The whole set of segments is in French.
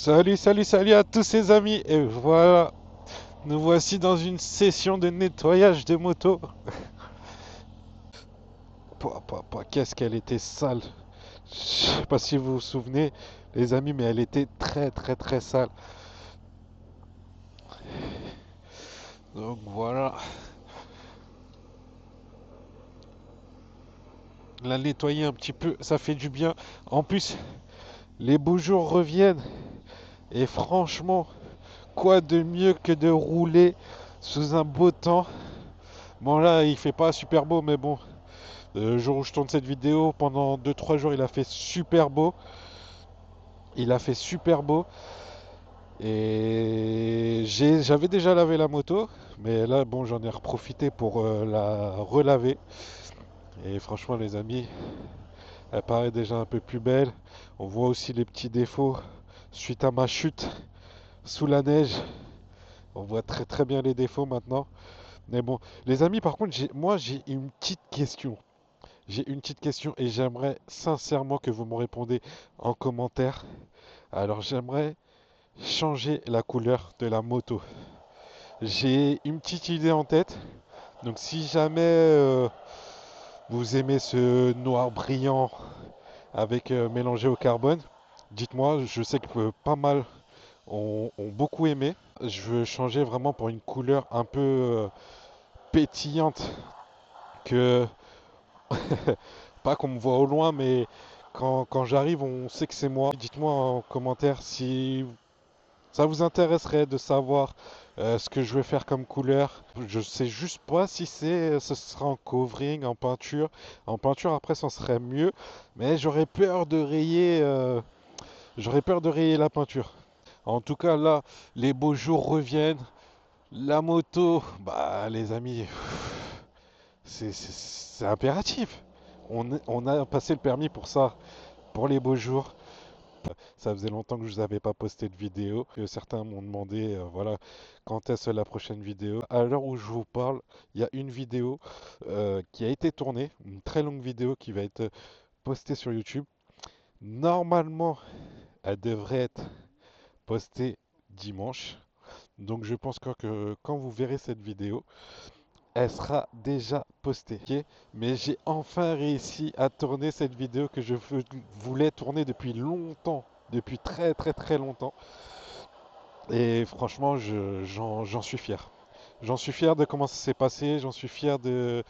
Salut à tous ces amis. Et voilà, nous voici dans une session de nettoyage de moto. Qu'est-ce qu'elle était sale. Je sais pas si vous vous souvenez, les amis, mais elle était très sale. Donc voilà, la nettoyer un petit peu, ça fait du bien. En plus, les beaux jours reviennent. Et franchement, quoi de mieux que de rouler sous un beau temps. Bon là, il fait pas super beau, mais bon, le jour où je tourne cette vidéo, pendant 2 3 jours, il a fait super beau. Il a fait super beau. Et j'avais déjà lavé la moto, mais là, bon, j'en ai reprofité pour la relaver. Et franchement, les amis, elle paraît déjà un peu plus belle. On voit aussi les petits défauts suite à ma chute sous la neige. On voit très bien les défauts maintenant. Mais bon, les amis, par contre, moi, j'ai une petite question. J'ai une petite question et j'aimerais sincèrement que vous me répondez en commentaire. Alors, j'aimerais changer la couleur de la moto. J'ai une petite idée en tête. Donc si jamais vous aimez ce noir brillant avec mélangé au carbone, dites-moi, je sais que pas mal ont beaucoup aimé. Je veux changer vraiment pour une couleur un peu pétillante que pas qu'on me voit au loin, mais quand j'arrive, on sait que c'est moi. Dites-moi en commentaire si ça vous intéresserait de savoir ce que je vais faire comme couleur. Je sais juste pas si ce sera en covering, en peinture. En peinture après, ça serait mieux, mais j'aurais peur de rayer la peinture. En tout cas, là, les beaux jours reviennent. La moto, bah les amis, c'est impératif. On a passé le permis pour ça, pour les beaux jours. Ça faisait longtemps que je vous avais pas posté de vidéo. Que certains m'ont demandé, voilà, quand est-ce la prochaine vidéo. À l'heure où je vous parle, il y a une vidéo qui a été tournée, une très longue vidéo qui va être postée sur YouTube. Normalement, elle devrait être postée dimanche. Donc je pense que quand vous verrez cette vidéo, elle sera déjà postée. Ok. Mais j'ai enfin réussi à tourner cette vidéo que je voulais tourner depuis longtemps. Depuis très longtemps. Et franchement, j'en suis fier. J'en suis fier de comment ça s'est passé, j'en suis fier des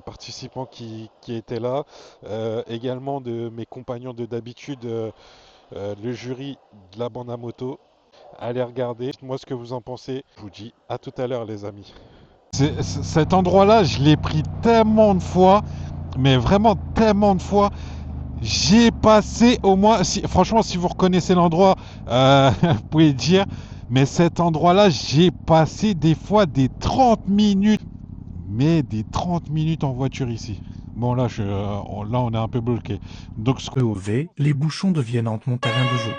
participants qui étaient là, également de mes compagnons de d'habitude, le jury de la bande à moto. Allez regarder, dites-moi ce que vous en pensez. Je vous dis à tout à l'heure les amis. Cet endroit-là, je l'ai pris tellement de fois, mais vraiment tellement de fois. J'ai passé au moins, franchement, si vous reconnaissez l'endroit, vous pouvez dire, mais cet endroit-là, j'ai passé des fois des 30 minutes, mais des 30 minutes en voiture ici. Bon, là, là on est un peu bloqué. Donc, EOV, les bouchons deviennent en montagne de jeu.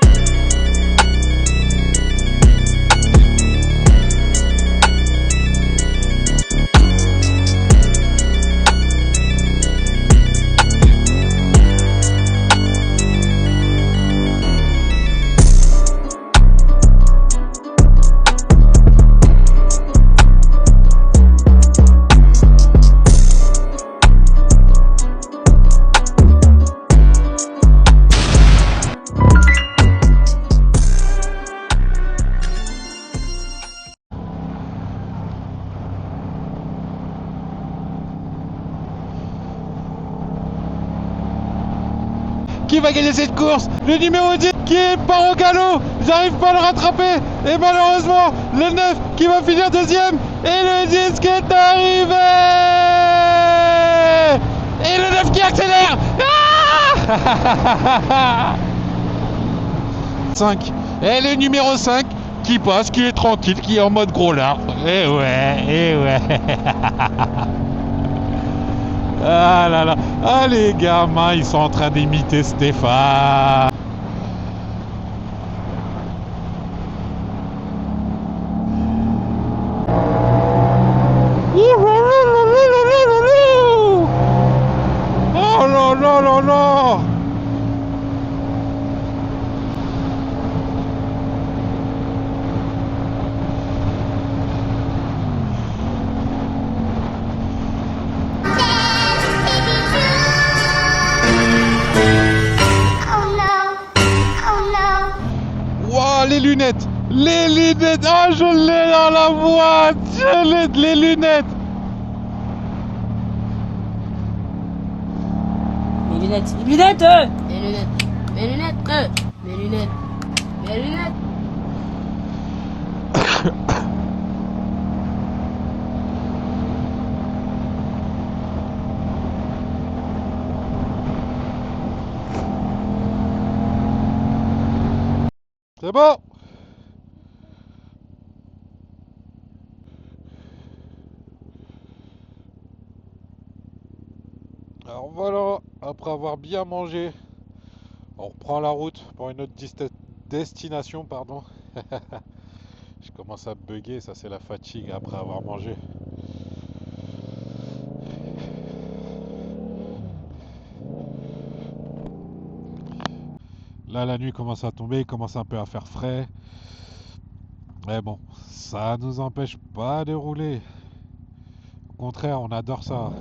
qui va gagner cette course? Le numéro 10 qui part au galop. J'arrive pas à le rattraper. Et malheureusement, le 9 qui va finir deuxième. Et le 10 qui est arrivé. Et le 9 qui accélère. Ah 5. Et le numéro 5 qui passe, qui est tranquille, qui est en mode gros lard. Et ouais. Ah là là, ah les gamins, ils sont en train d'imiter Stéphane. Oh là là là là. Les lunettes. Ah, je l'ai dans la boîte. Je l'ai, les lunettes. Mes lunettes. Mes lunettes. Mes lunettes. Mes lunettes. Mes lunettes. Mes lunettes. C'est bon. Alors voilà, après avoir bien mangé, on reprend la route pour une autre destination, pardon. Je commence à bugger, ça c'est la fatigue après avoir mangé. Là, la nuit commence à tomber, il commence un peu à faire frais. Mais bon, ça nous empêche pas de rouler. Au contraire, on adore ça.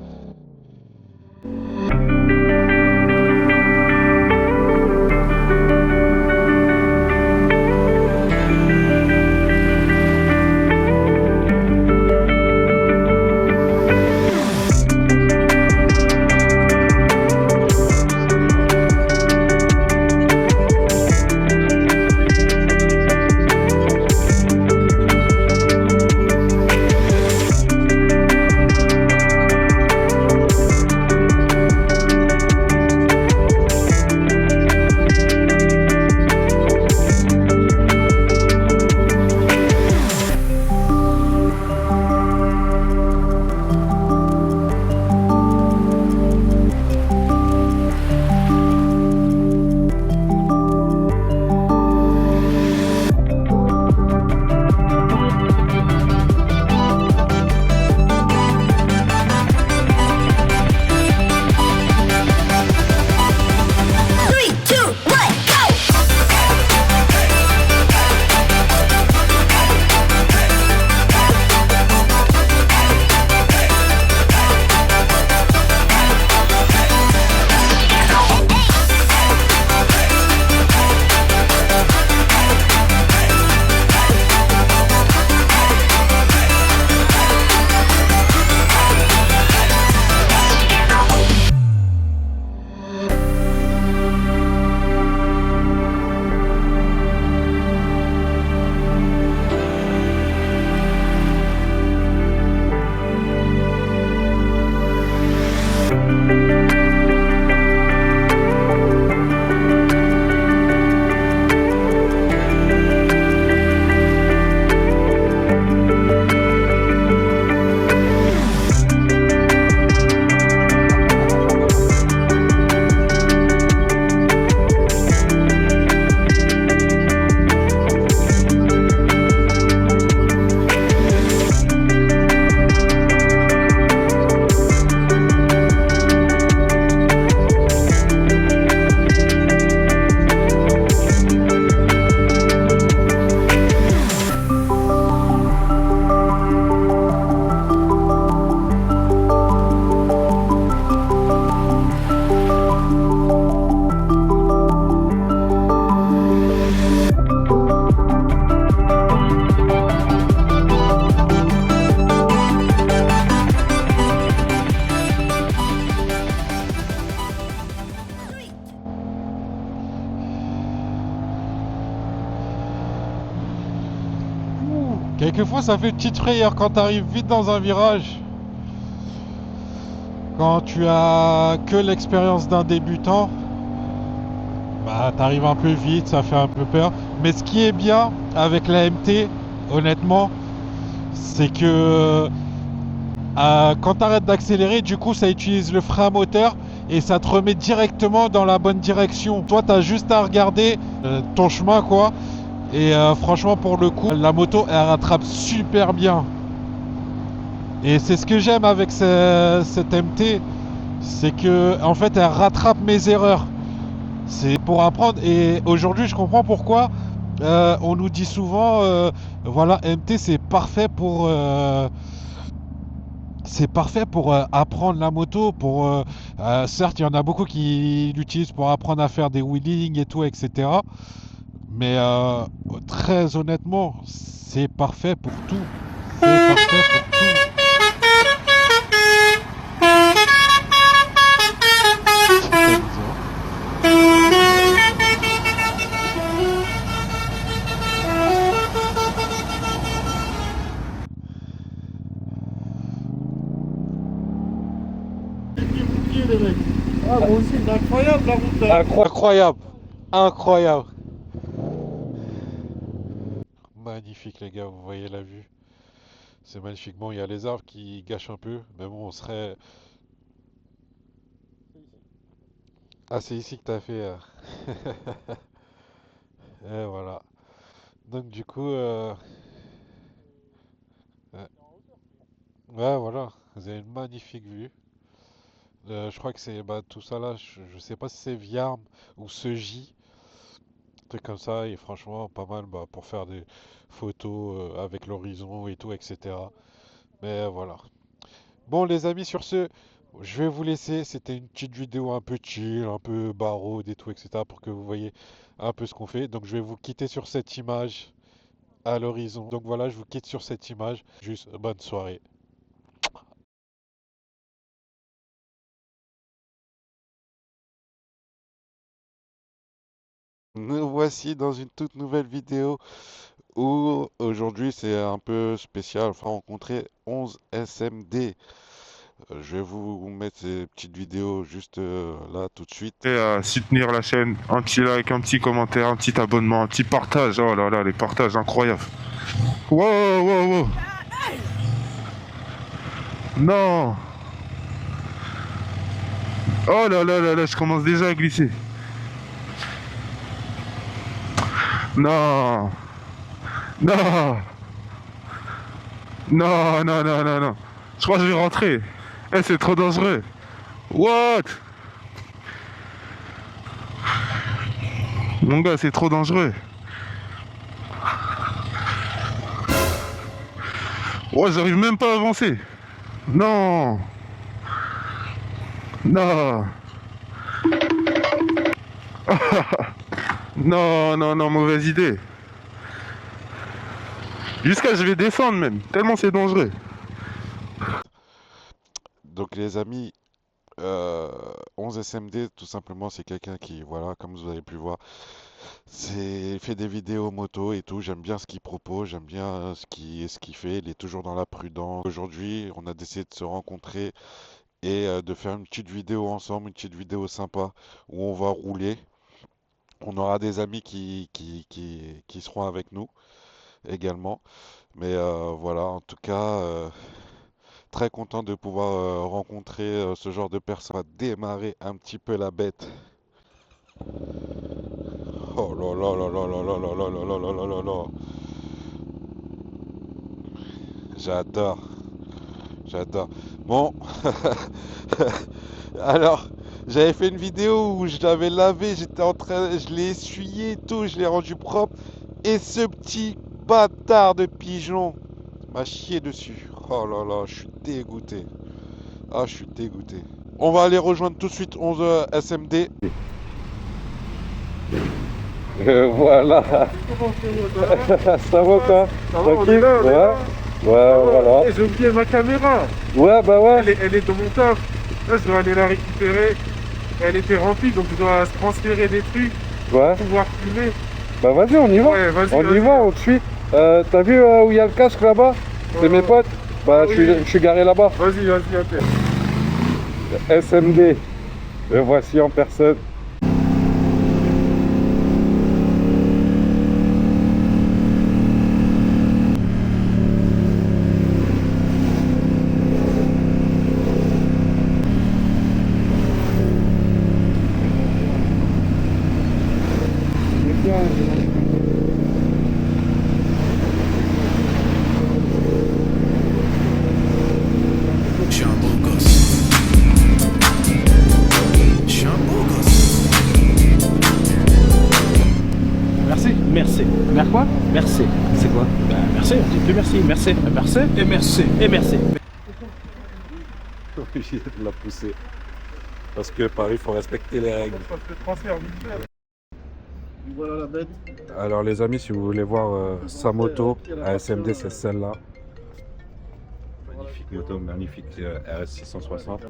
Quelquefois, ça fait une petite frayeur quand tu arrives vite dans un virage. Quand tu as que l'expérience d'un débutant, bah t'arrives un peu vite, ça fait un peu peur. Mais ce qui est bien avec la MT, honnêtement, c'est que quand tu arrêtes d'accélérer, du coup ça utilise le frein moteur et ça te remet directement dans la bonne direction. Toi, tu as juste à regarder ton chemin, quoi. Et franchement, pour le coup, la moto, elle rattrape super bien. Et c'est ce que j'aime avec cette MT, c'est que en fait, elle rattrape mes erreurs. C'est pour apprendre. Et aujourd'hui, je comprends pourquoi on nous dit souvent, voilà, MT, c'est parfait pour apprendre la moto. Certes, il y en a beaucoup qui l'utilisent pour apprendre à faire des wheelings et tout, etc. Mais très honnêtement, c'est parfait pour tout. C'est parfait pour tout. C'est amusant. Ah, moi aussi, c'est incroyable la route là. Incroyable. Incroyable. Magnifique les gars, vous voyez la vue. C'est magnifique. Bon, il y a les arbres qui gâchent un peu, mais bon, on serait... Ah, c'est ici que t'as fait... Et voilà. Donc du coup... Ouais, ouais, voilà. Vous avez une magnifique vue. Je crois que c'est... Bah, tout ça là, je sais pas si c'est Viarme ou Segy. Un truc comme ça, et franchement, pas mal bah, pour faire des photos avec l'horizon et tout, etc. Mais voilà. Bon les amis, sur ce, je vais vous laisser. C'était une petite vidéo un peu chill, un peu barode et tout, etc. pour que vous voyez un peu ce qu'on fait. Donc je vais vous quitter sur cette image à l'horizon. Donc voilà, je vous quitte sur cette image. Juste bonne soirée. Nous voici dans une toute nouvelle vidéo où aujourd'hui c'est un peu spécial. Enfin, rencontrer 11 SMD. Je vais vous mettre ces petites vidéos juste là tout de suite. Et à soutenir la chaîne, un petit like, un petit commentaire, un petit abonnement, un petit partage. Oh là là, les partages incroyables. Wow, wow, wow. Non. Oh là là là là, je commence déjà à glisser. Non. Non. Non, non, non, non, non. Je crois que je vais rentrer. Eh, c'est trop dangereux. What? Mon gars, c'est trop dangereux. Oh, j'arrive même pas à avancer. Non. Non. Non, non, non, mauvaise idée. Jusqu'à je vais descendre même, tellement c'est dangereux. Donc les amis, 11 SMD, tout simplement, c'est quelqu'un qui, voilà, comme vous avez pu voir, fait des vidéos moto et tout. J'aime bien ce qu'il propose, j'aime bien ce qu'il fait. Il est toujours dans la prudence. Aujourd'hui, on a décidé de se rencontrer et de faire une petite vidéo ensemble, une petite vidéo sympa où on va rouler. On aura des amis qui seront avec nous également. Mais voilà, en tout cas, très content de pouvoir rencontrer ce genre de personnes. On va démarrer un petit peu la bête. Oh là là là là là là là là là là là là là. J'adore, j'adore. Bon, alors, j'avais fait une vidéo où je l'avais lavé, je l'ai essuyé et tout, je l'ai rendu propre. Et ce petit bâtard de pigeon m'a chié dessus. Oh là là, je suis dégoûté. Ah, je suis dégoûté. On va aller rejoindre tout de suite 11 SMD. Voilà, Comment ça va? ça va quoi? Ça va, on est là, on est là. Ouais, voilà. Eh, j'ai oublié ma caméra. Ouais, bah ouais. Elle est dans mon taf. Là, je dois aller la récupérer. Elle était remplie, donc je dois transférer des trucs Ouais. pour pouvoir filmer. Bah vas-y, on y va. Ouais, vas-y, On y vas-y. va, on te suit. T'as vu où il y a le casque là-bas? C'est mes potes. Bah, oui. je suis garé là-bas. Vas-y, vas-y, attends. SMD. Le voici en personne. Je suis un beau gosse. Je suis un beau gosse. Merci. Merci. Mer quoi? Merci. C'est quoi? Bah, merci, on dit plus merci. Merci. Merci et merci. Et merci. Obligé de la pousser. Parce que Paris, il faut respecter les règles. Parce que le transfert vite fait. Voilà la bête. Alors les amis, si vous voulez voir sa moto à SMD, c'est celle-là. Magnifique moto, magnifique RS 660.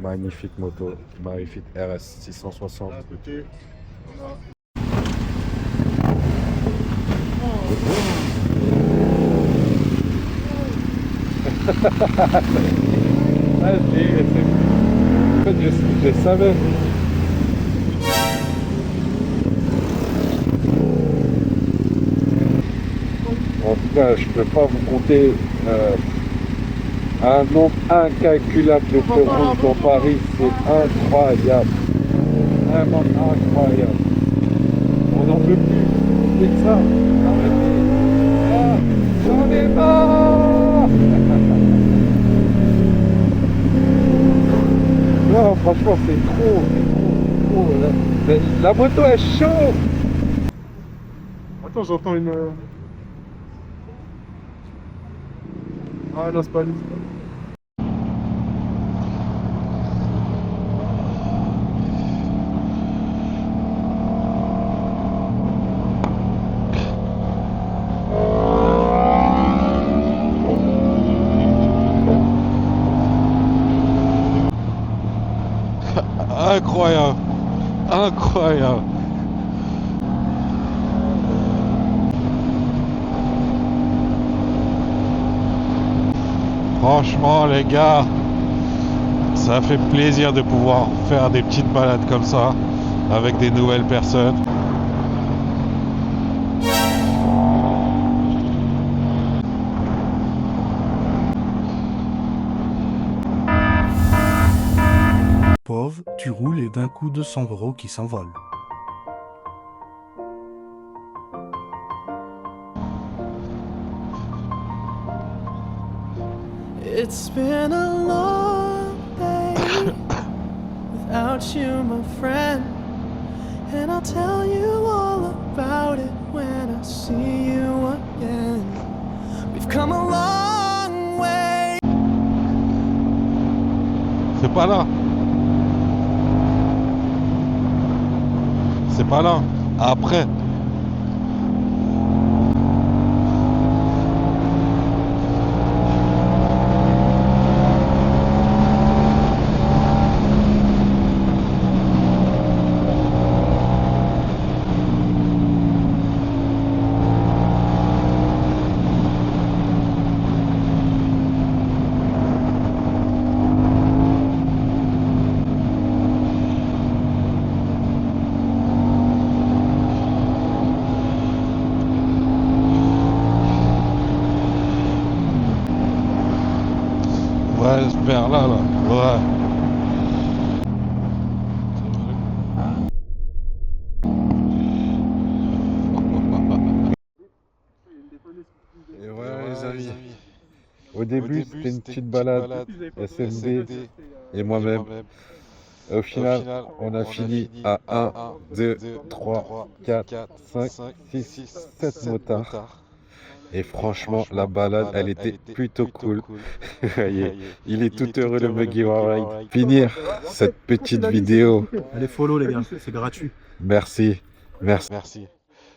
Magnifique moto, magnifique RS 660. Ah, en fait, je savais. En tout cas, je ne peux pas vous compter un nombre incalculable de feux rouges dans Paris. C'est incroyable. Vraiment incroyable. On n'en peut plus. C'est que ça. Ah, j'en ai marre. Non, franchement, c'est trop. La moto est chaude. Attends, j'entends une. Ah non, c'est pas lui. Incroyable. Incroyable. Franchement les gars, ça fait plaisir de pouvoir faire des petites balades comme ça avec des nouvelles personnes. Pauvre, tu roules et d'un coup 200 € qui s'envolent. It's been a long day without you, my friend. And I'll tell you all about it when I see you again. We've come a long way. C'est pas là. C'est pas là. Après. Ouais, vers là, là. Ouais. Et voilà les amis. Au début, c'était une petite balade SMD et moi-même. Au final, on a fini à 1, 2, 3, 4, 5, 6, 7 motards. Et franchement, la balade, elle était plutôt cool. Vous voyez, il est tout heureux le Muggy Warride. Finir cette petite vidéo. Allez, follow les gars, c'est gratuit. Merci. Merci.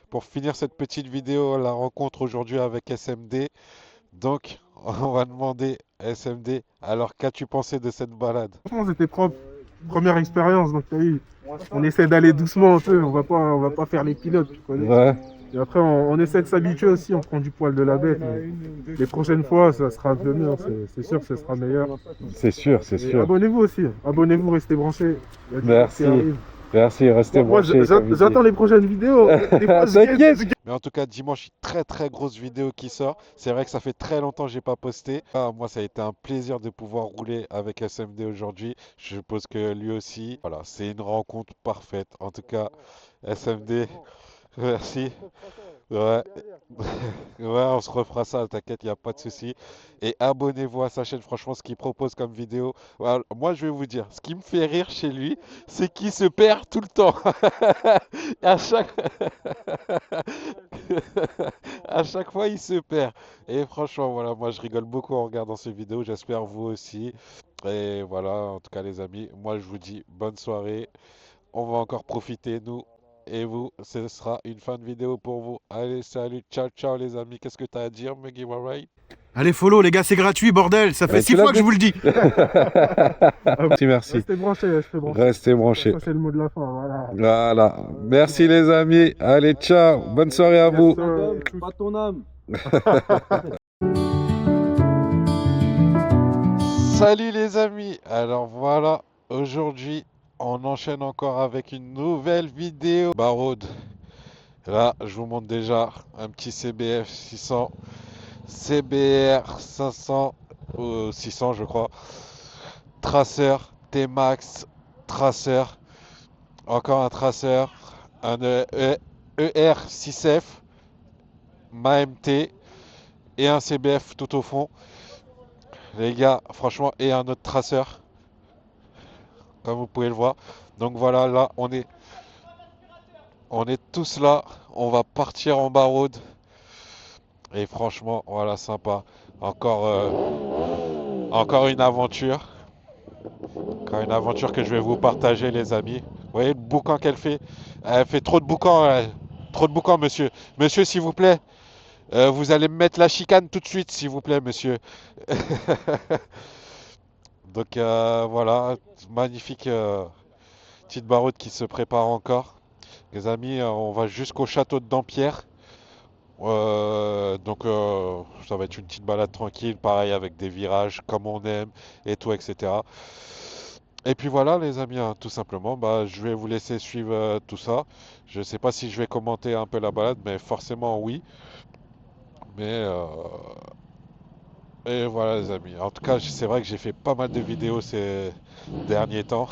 Pour finir cette petite vidéo, la rencontre aujourd'hui avec SMD. Donc, on va demander à SMD, alors qu'as-tu pensé de cette balade? Franchement, c'était propre. Première expérience, donc t'as vu, on essaie d'aller doucement un peu, on va pas faire les pilotes, tu connais. Ouais, Et après, on essaie de s'habituer aussi, on prend du poil de la bête. Mais les prochaines fois, ça sera un peu mieux, c'est sûr que ce sera meilleur. c'est sûr, c'est Et sûr. abonnez-vous aussi, abonnez-vous, restez branchés. Il y a des Merci. trucs qui arrivent. Merci, restez Moi, branchés. j'attends les prochaines vidéos. Des fois, T'inquiète. Mais en tout cas, dimanche, très grosse vidéo qui sort. C'est vrai que ça fait très longtemps que j'ai pas posté. Ah, moi, ça a été un plaisir de pouvoir rouler avec SMD aujourd'hui. Je suppose que lui aussi. Voilà, c'est une rencontre parfaite. En tout cas, SMD, merci. Ouais. Ouais, on se refera ça, t'inquiète, il n'y a pas de souci. Et abonnez-vous à sa chaîne, franchement, ce qu'il propose comme vidéo. Voilà, moi, je vais vous dire, ce qui me fait rire chez lui, c'est qu'il se perd tout le temps. À chaque... à chaque fois, il se perd. Et franchement, voilà, moi, je rigole beaucoup en regardant ces vidéos. J'espère vous aussi. Et voilà, en tout cas, les amis, moi, je vous dis bonne soirée. On va encore profiter, nous. et vous, ce sera une fin de vidéo pour vous. Allez, salut, ciao, ciao les amis. Qu'est-ce que tu as à dire, Meggy Warright? Allez, follow les gars, c'est gratuit, bordel. Ça fait 6 fois que je vous le dis. Merci, merci. Restez branchés, restez branchés. Restez branchés. Ça, c'est le mot de la fin, voilà. Voilà. Merci les amis. Allez, ciao. Bonne soirée à vous. Pas ton âme. Salut les amis. Alors voilà, aujourd'hui, on enchaîne encore avec une nouvelle vidéo. Baroud. Là, je vous montre déjà un petit CBF 600. CBR 500 ou 600 je crois, traceur T-Max, traceur, encore un traceur, un ER6F, MAMT et un CBF tout au fond, les gars, franchement, et un autre traceur, comme vous pouvez le voir. Donc voilà, là on est tous là, on va partir en Baroud. Et franchement, voilà, sympa. Encore une aventure. Encore une aventure que je vais vous partager, les amis. Vous voyez le boucan qu'elle fait? Elle fait trop de boucan, trop de boucan, monsieur. Monsieur, s'il vous plaît. Vous allez me mettre la chicane tout de suite, s'il vous plaît, monsieur. Donc voilà, magnifique petite Baroud qui se prépare encore. Les amis, on va jusqu'au château de Dampierre. Donc ça va être une petite balade tranquille, pareil avec des virages comme on aime et tout, etc. Et puis voilà les amis, hein, tout simplement, bah, je vais vous laisser suivre tout ça. Je sais pas si je vais commenter un peu la balade, mais forcément oui. Mais et voilà les amis. En tout cas, c'est vrai que j'ai fait pas mal de vidéos ces derniers temps.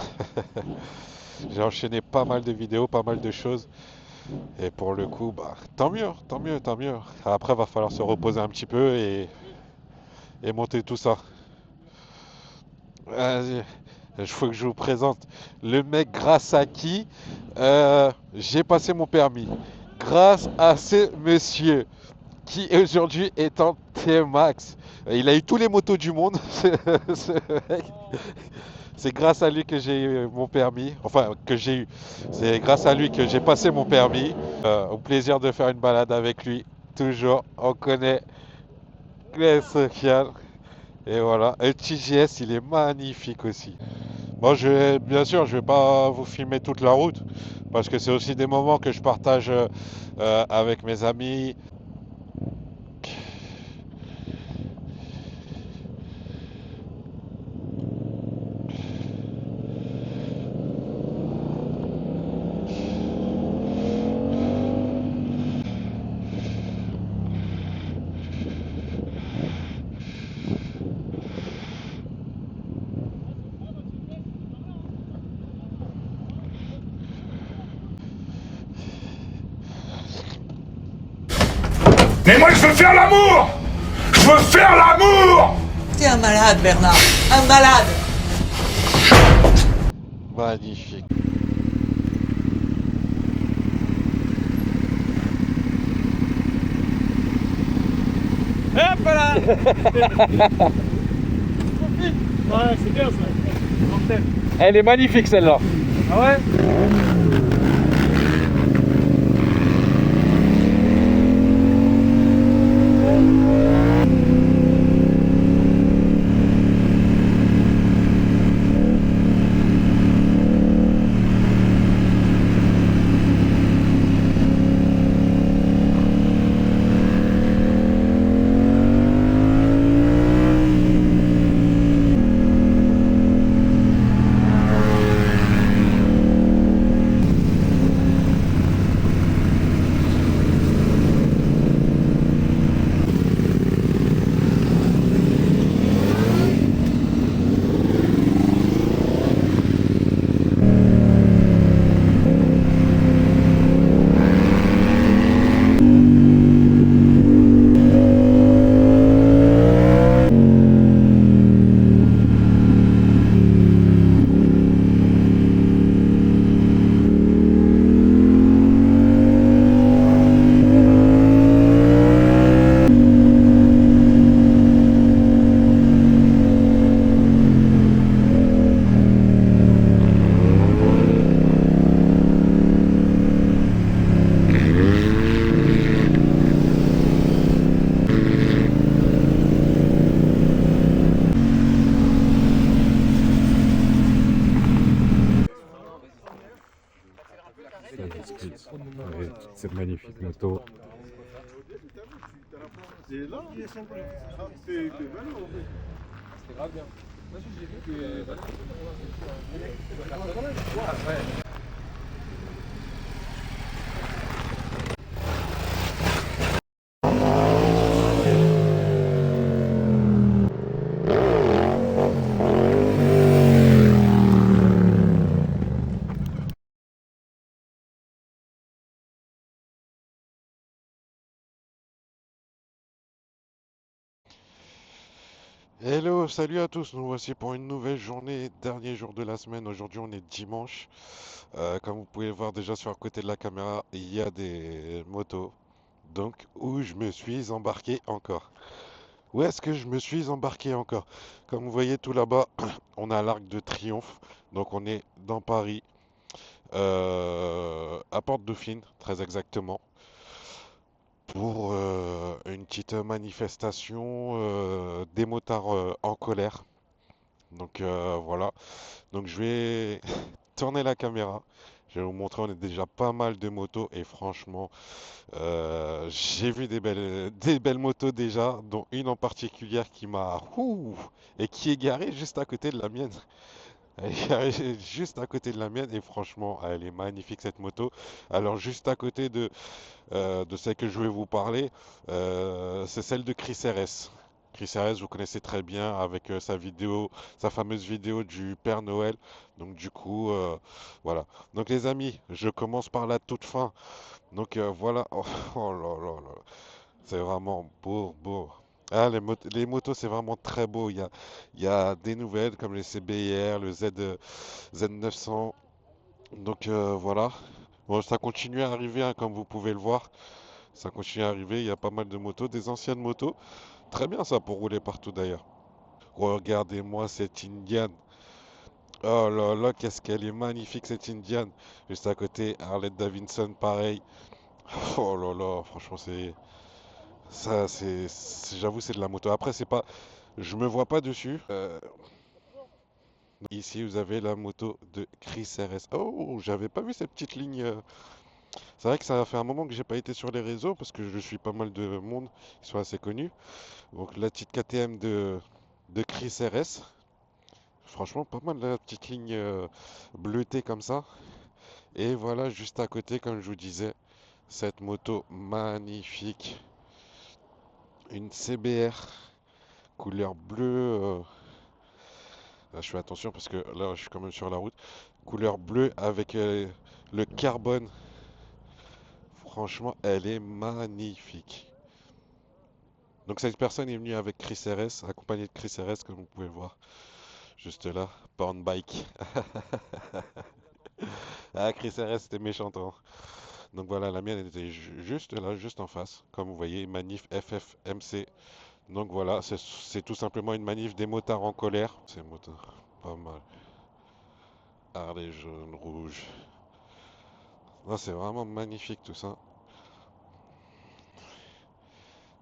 J'ai enchaîné pas mal de vidéos, pas mal de choses. Et pour le coup, bah, tant mieux, tant mieux, tant mieux. Après, va falloir se reposer un petit peu et monter tout ça. Vas-y, il faut que je vous présente le mec grâce à qui j'ai passé mon permis. Grâce à ce monsieur qui aujourd'hui est en T-Max. Il a eu tous les motos du monde, ce mec. C'est grâce à lui que j'ai eu mon permis, enfin que j'ai eu. C'est grâce à lui que j'ai passé mon permis. Au plaisir de faire une balade avec lui. Toujours, on connaît les Sofiane. Et voilà. Et le TGS, il est magnifique aussi. Bon, bien sûr, je vais pas vous filmer toute la route parce que c'est aussi des moments que je partage avec mes amis. Mais moi, je veux faire l'amour! Je veux faire l'amour! T'es un malade, Bernard. Un malade. Magnifique. Hop là. Ouais, c'est bien ça. Elle est magnifique celle-là. Ah ouais? cette magnifique moto. Hello, salut à tous, nous voici pour une nouvelle journée, dernier jour de la semaine. Aujourd'hui on est dimanche. Comme vous pouvez voir déjà sur le côté de la caméra, il y a des motos. Donc où je me suis embarqué encore. Où est-ce que je me suis embarqué encore? Comme vous voyez tout là-bas, on a l'Arc de Triomphe. Donc on est dans Paris, à Porte-Dauphine, très exactement, pour une petite manifestation des motards en colère. Donc voilà. Donc je vais tourner la caméra. Je vais vous montrer, on est déjà pas mal de motos et franchement, j'ai vu des belles motos déjà, dont une en particulier qui m'a ouh, et qui est garée juste à côté de la mienne. Elle est garée juste à côté de la mienne et franchement, elle est magnifique cette moto. Alors juste à côté de celle que je vais vous parler, c'est celle de Chris RS. Chris RS, vous connaissez très bien avec sa vidéo, sa fameuse vidéo du Père Noël. Donc du coup, voilà. Donc les amis, je commence par la toute fin. Donc voilà. Oh, oh là là là. C'est vraiment beau, beau. Ah, les motos, c'est vraiment très beau. Il y a des nouvelles comme les CBR, le Z900. Donc voilà. Bon, ça continue à arriver, hein, comme vous pouvez le voir. Ça continue à arriver, il y a pas mal de motos, des anciennes motos. Très bien ça pour rouler partout d'ailleurs. Regardez-moi cette Indian. Oh là là, qu'est-ce qu'elle est magnifique cette Indian. Juste à côté, Harley Davidson, pareil. Oh là là, franchement c'est... Ça j'avoue c'est de la moto. Après c'est pas... Je me vois pas dessus. Ici vous avez la moto de Chris RS. Oh, j'avais pas vu cette petite ligne. C'est vrai que ça a fait un moment que j'ai pas été sur les réseaux parce que je suis pas mal de monde qui sont assez connus. Donc la petite KTM de Chris RS. Franchement, pas mal la petite ligne bleutée comme ça. Et voilà, juste à côté, comme je vous disais, cette moto magnifique. Une CBR couleur bleue. Là, je fais attention parce que là, je suis quand même sur la route. Couleur bleue avec le carbone. Franchement, elle est magnifique. Donc cette personne est venue avec Chris RS, accompagnée de Chris RS, comme vous pouvez le voir. Juste là, Porn Bike. Ah, Chris RS, c'était méchant, hein. Donc voilà, la mienne elle était juste là, juste en face. Comme vous voyez, manif FFMC. Donc voilà, c'est tout simplement une manif des motards en colère. C'est motards, pas mal. Harley jaune, rouge. Non, c'est vraiment magnifique tout ça.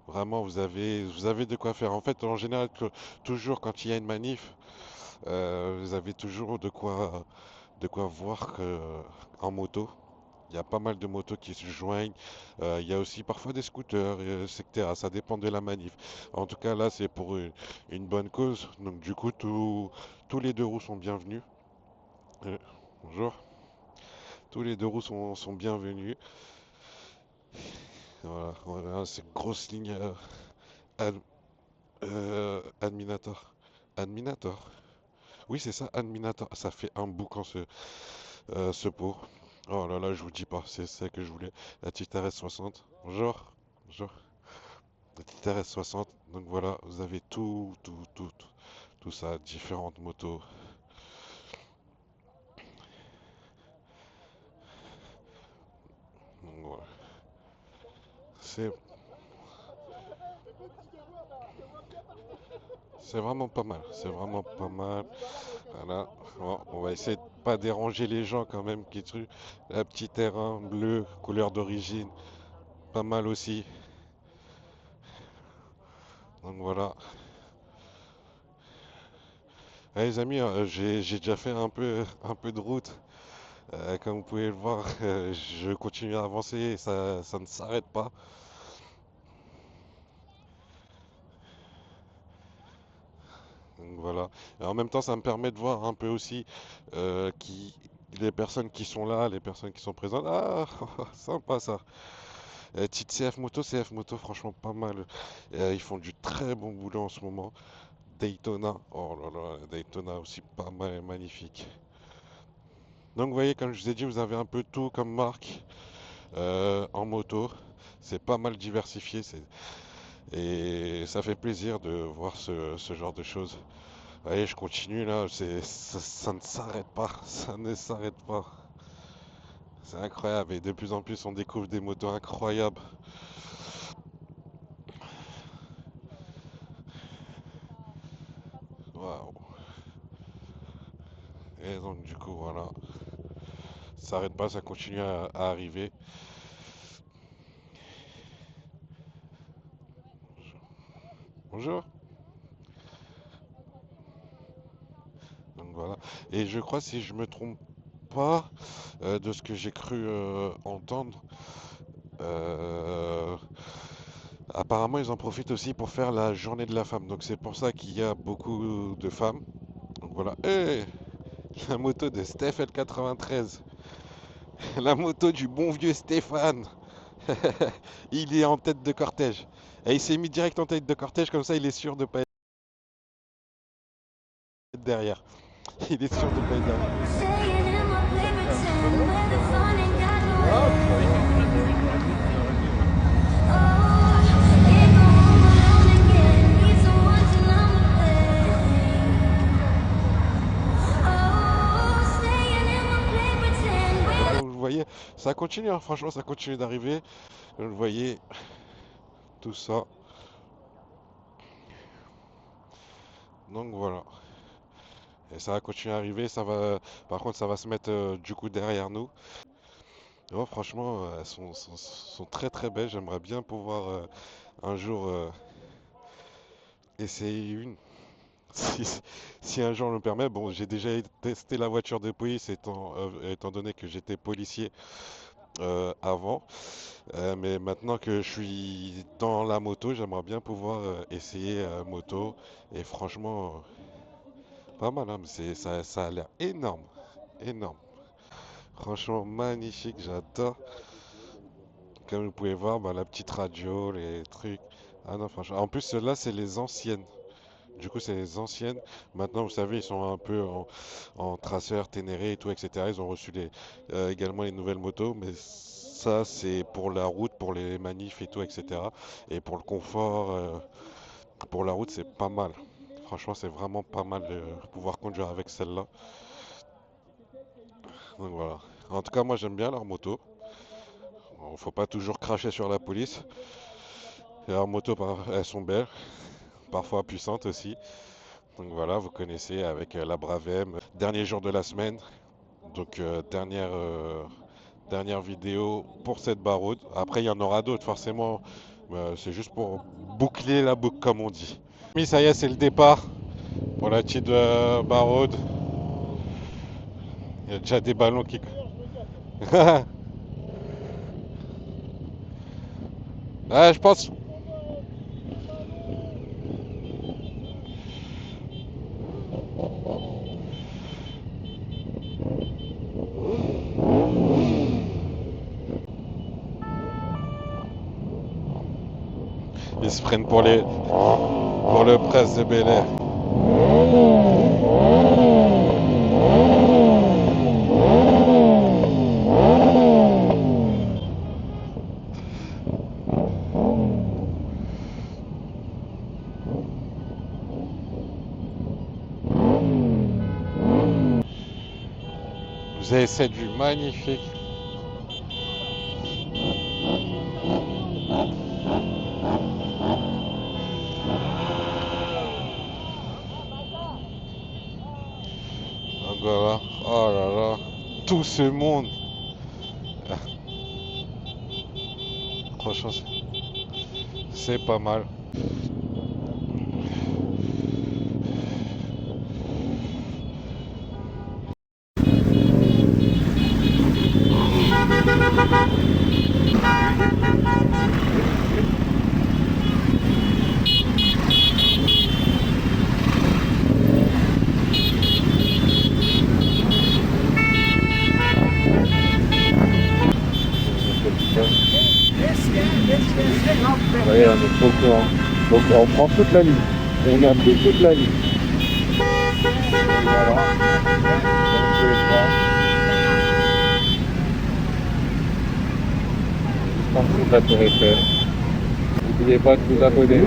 Vraiment, vous avez de quoi faire. En fait, en général, toujours quand il y a une manif, vous avez toujours de quoi voir en moto. Il y a pas mal de motos qui se joignent. Il y a aussi parfois des scooters, etc. Ça dépend de la manif. En tout cas, là, c'est pour une bonne cause. Donc, du coup, tous les deux roues sont bienvenus. Bonjour. Tous les deux roues sont bienvenus. Voilà, voilà, c'est grosse ligne ad- Adminator. Adminator. Oui, c'est ça, Adminator. Ça fait un boucan ce pot. Oh là là, je vous dis pas, c'est ça que je voulais. La petite RS60. Bonjour. Bonjour. La petite RS60. Donc voilà, vous avez tout ça, différentes motos. Donc voilà. C'est c'est vraiment pas mal. C'est vraiment pas mal. Voilà. Bon, on va essayer de pas déranger les gens quand même qui truc. La petite terrain bleu, couleur d'origine. Pas mal aussi. Donc voilà. Eh, les amis, j'ai déjà fait un peu de route. Comme vous pouvez le voir, je continue à avancer et ça ne s'arrête pas. Donc voilà. Et en même temps, ça me permet de voir un peu aussi les personnes qui sont là, les personnes qui sont présentes. Ah, sympa ça. Petite CF Moto, franchement pas mal. Ils font du très bon boulot en ce moment. Daytona, oh là là, Daytona aussi pas mal et magnifique. Donc vous voyez, comme je vous ai dit, vous avez un peu tout comme marque en moto. C'est pas mal diversifié et ça fait plaisir de voir ce genre de choses. Vous voyez, je continue là, ça ne s'arrête pas, ça ne s'arrête pas. C'est incroyable et de plus en plus on découvre des motos incroyables. Waouh. Et donc du coup voilà, ça s'arrête pas, ça continue à arriver. Bonjour. Donc voilà. Et je crois, si je me trompe pas, de ce que j'ai cru entendre, euh, apparemment ils en profitent aussi pour faire la journée de la femme. Donc c'est pour ça qu'il y a beaucoup de femmes. Donc voilà. Et la moto de Steph L93. La moto du bon vieux Stéphane. Il est en tête de cortège. Et il s'est mis direct en tête de cortège, comme ça il est sûr de pas être derrière. Il est sûr de pas être derrière. Comme vous voyez, ça continue, hein, franchement, ça continue d'arriver. Vous voyez, tout ça. Donc voilà. Et ça va continuer à arriver. Par contre, ça va se mettre du coup derrière nous. Oh, franchement, elles sont très très belles. J'aimerais bien pouvoir un jour essayer une. Si un jour on le permet. Bon, j'ai déjà testé la voiture de police étant donné que j'étais policier avant. Mais maintenant que je suis dans la moto, j'aimerais bien pouvoir essayer moto. Et franchement, pas mal, hein, mais ça a l'air énorme. Énorme. Franchement, magnifique, j'adore. Comme vous pouvez voir, bah, la petite radio, les trucs. Ah non, franchement. En plus, ceux-là, c'est les anciennes. Du coup, c'est les anciennes. Maintenant, vous savez, ils sont un peu en traceur, Ténéré et tout, etc. Ils ont reçu également les nouvelles motos. Mais ça, c'est pour la route, pour les manifs et tout, etc. Et pour le confort, pour la route, c'est pas mal. Franchement, c'est vraiment pas mal de pouvoir conduire avec celle-là. Donc voilà. En tout cas, moi, j'aime bien leur moto. Bon, faut pas toujours cracher sur la police. Et leurs motos, elles sont belles, parfois puissantes aussi. Donc voilà, vous connaissez avec la Bravem. Dernier jour de la semaine. Donc dernière vidéo pour cette baraude. Après, il y en aura d'autres, forcément. C'est juste pour boucler la boucle, comme on dit. Mais ça y est, c'est le départ pour la petite baraude. Il y a déjà des ballons qui... Ah, je pense... Ils se prennent pour le prince de Bel-Air. Vous avez cette vue magnifique. Donc voilà, oh là là, tout ce monde. Franchement, c'est pas mal. Donc on prend toute la ligne. On a pris toute la ligne. Voilà. Donc, je vais voir. Juste en dessous de la tour Eiffel. N'oubliez pas de vous abonner.